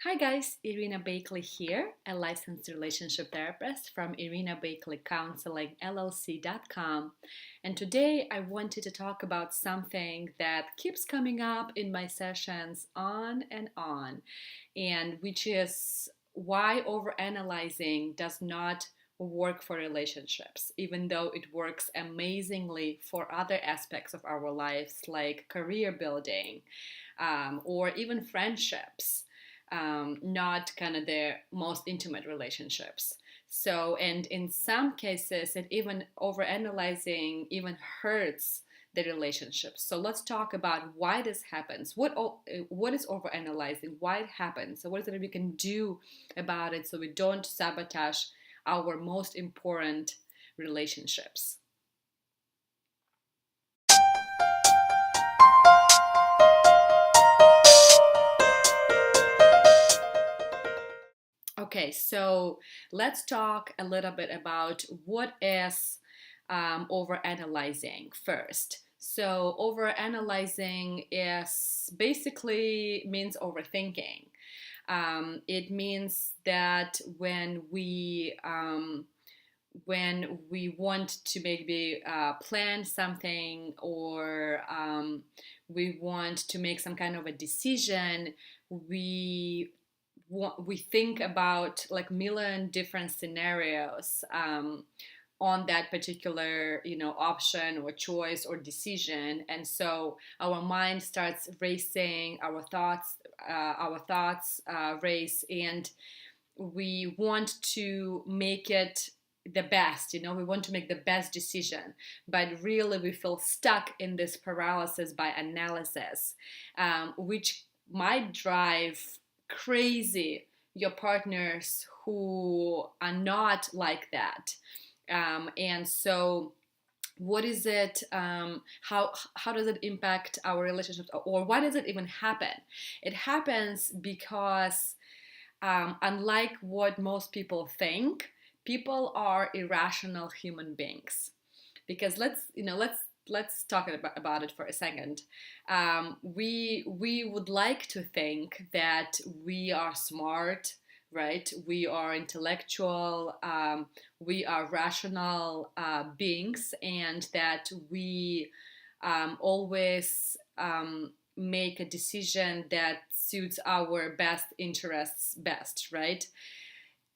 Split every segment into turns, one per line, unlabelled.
Hi guys, Irina Bakley here, a licensed relationship therapist from Irina Bakley Counseling LLC.com. And today I wanted to talk about something that keeps coming up in my sessions on, and which is why overanalyzing does not work for relationships, even though it works amazingly for other aspects of our lives like career building or even friendships, not kind of the most intimate relationships. So, and in some cases, it even overanalyzing even hurts the relationships. So let's talk about why this happens. What is overanalyzing? Why it happens? So what is it we can do about it so we don't sabotage our most important relationships? Okay, so let's talk a little bit about what is overanalyzing first. So overanalyzing is basically means overthinking. It means that when we want to maybe plan something or we want to make some kind of a decision, we we think about like million different scenarios on that particular option or choice or decision, and so our mind starts racing, our thoughts race, and we want to make it the best, we want to make the best decision, but really we feel stuck in this paralysis by analysis, which might drive crazy your partners who are not like that. And so what is it, how does it impact our relationships, or why does it even happen? It happens because unlike what most people think, people are irrational human beings. Because let's talk about it for a second. We would like to think that we are smart, right? We are intellectual, we are rational beings, and that we always make a decision that suits our best interests best, right?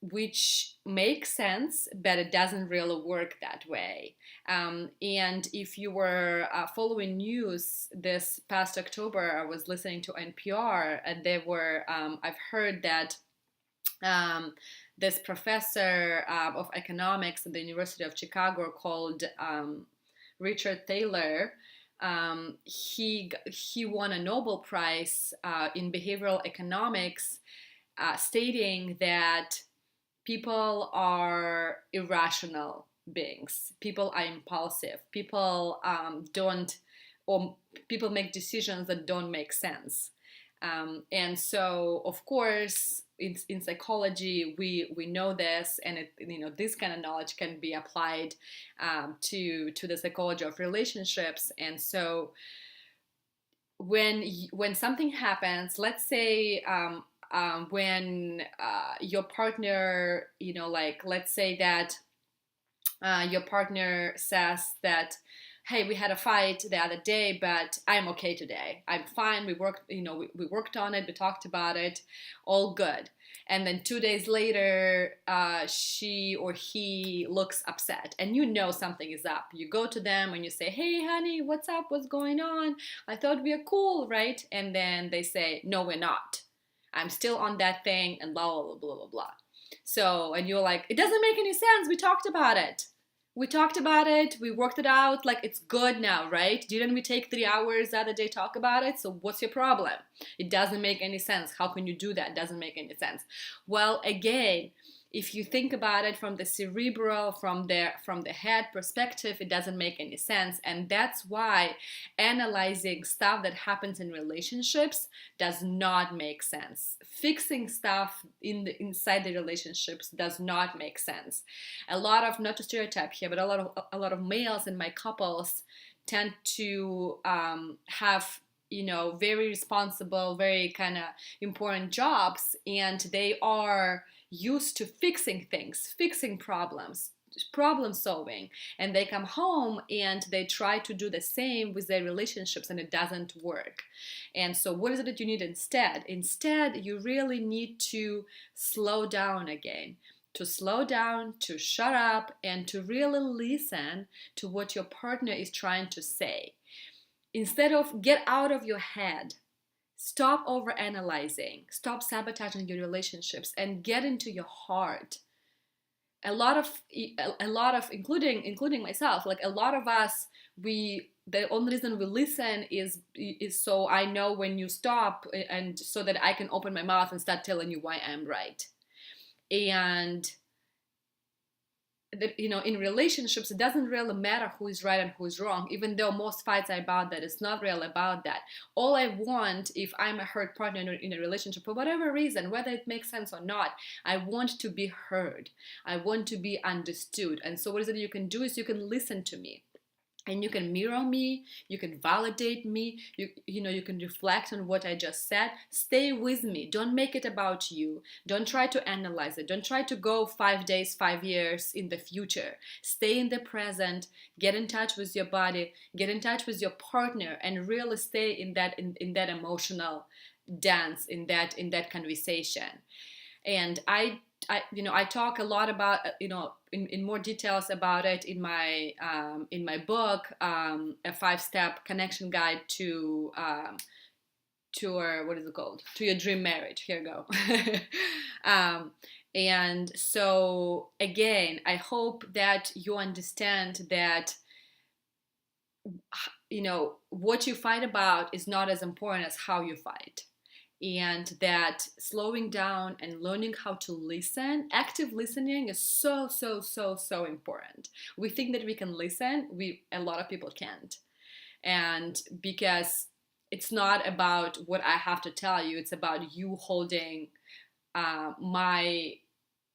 Which makes sense, but it doesn't really work that way. And if you were following news this past October, I was listening to NPR, and I've heard that this professor of economics at the University of Chicago called Richard Thaler, he won a Nobel Prize in behavioral economics, stating that people are irrational beings. People are impulsive. People don't, or people make decisions that don't make sense. And so, of course, in psychology, we know this, and this kind of knowledge can be applied to the psychology of relationships. And so, when something happens, let's say when your partner, like let's say that your partner says that, hey, we had a fight the other day, but I'm okay today. I'm fine. We worked, we worked on it. We talked about it. All good. And then 2 days later, she or he looks upset, and something is up. You go to them and you say, hey, honey, what's up? What's going on? I thought we were cool, right? And then they say, no, we're not. I'm still on that thing, and blah, blah, blah, blah, blah. So, and you're like, it doesn't make any sense. We talked about it. We worked it out, like it's good now, right? Didn't we take 3 hours the other day talk about it? So what's your problem? It doesn't make any sense. How can you do that? It doesn't make any sense. Well, again, if you think about it from the cerebral, from the head perspective, it doesn't make any sense. And that's why analyzing stuff that happens in relationships does not make sense. Fixing stuff inside the relationships does not make sense. A lot of, not to stereotype here, but a lot of males in my couples tend to have very responsible, very kind of important jobs, and they are used to fixing things, fixing problems, problem solving, and they come home and they try to do the same with their relationships, and it doesn't work. And so what is it that you need instead? Instead, you really need to slow down again, to slow down, to shut up, and to really listen to what your partner is trying to say. Instead of get out of your head, stop over analyzing, stop sabotaging your relationships, and get into your heart. A lot of including myself, like a lot of us, we the only reason we listen is so I know when you stop, and so that I can open my mouth and start telling you why I'm right. And in relationships, it doesn't really matter who is right and who is wrong, even though most fights are about that. It's not really about that. All I want, if I'm a hurt partner in a relationship for whatever reason, whether it makes sense or not, I want to be heard. I want to be understood. And so what is it you can do is you can listen to me. And you can mirror me, you can validate me, you can reflect on what I just said. Stay with me. Don't make it about you. Don't try to analyze it. Don't try to go 5 days, 5 years in the future. Stay in the present. Get in touch with your body. Get in touch with your partner, and really stay in that emotional dance, in that conversation. And I talk a lot about in more details about it in my book, a 5-step connection guide to what is it called, to your dream marriage. Here you go. And so again, I hope that you understand that what you fight about is not as important as how you fight. And that slowing down and learning how to listen, active listening, is so important. We think that we can listen. A lot of people can't. And because it's not about what I have to tell you, it's about you holding my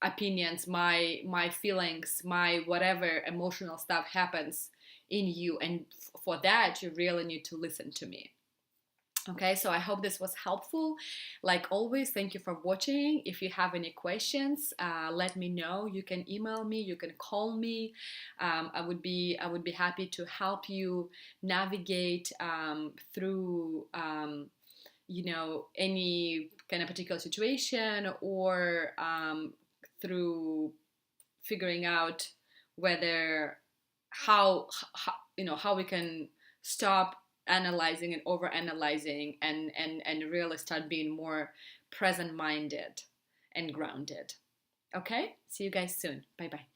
opinions, my feelings, my whatever emotional stuff happens in you. And for that, you really need to listen to me. Okay, so I hope this was helpful. Like always, thank you for watching. If you have any questions, let me know. You can email me, you can call me. I would be happy to help you navigate through any kind of particular situation, or through figuring out whether how we can stop analyzing and over analyzing, and really start being more present minded and grounded. Okay, see you guys soon. Bye bye.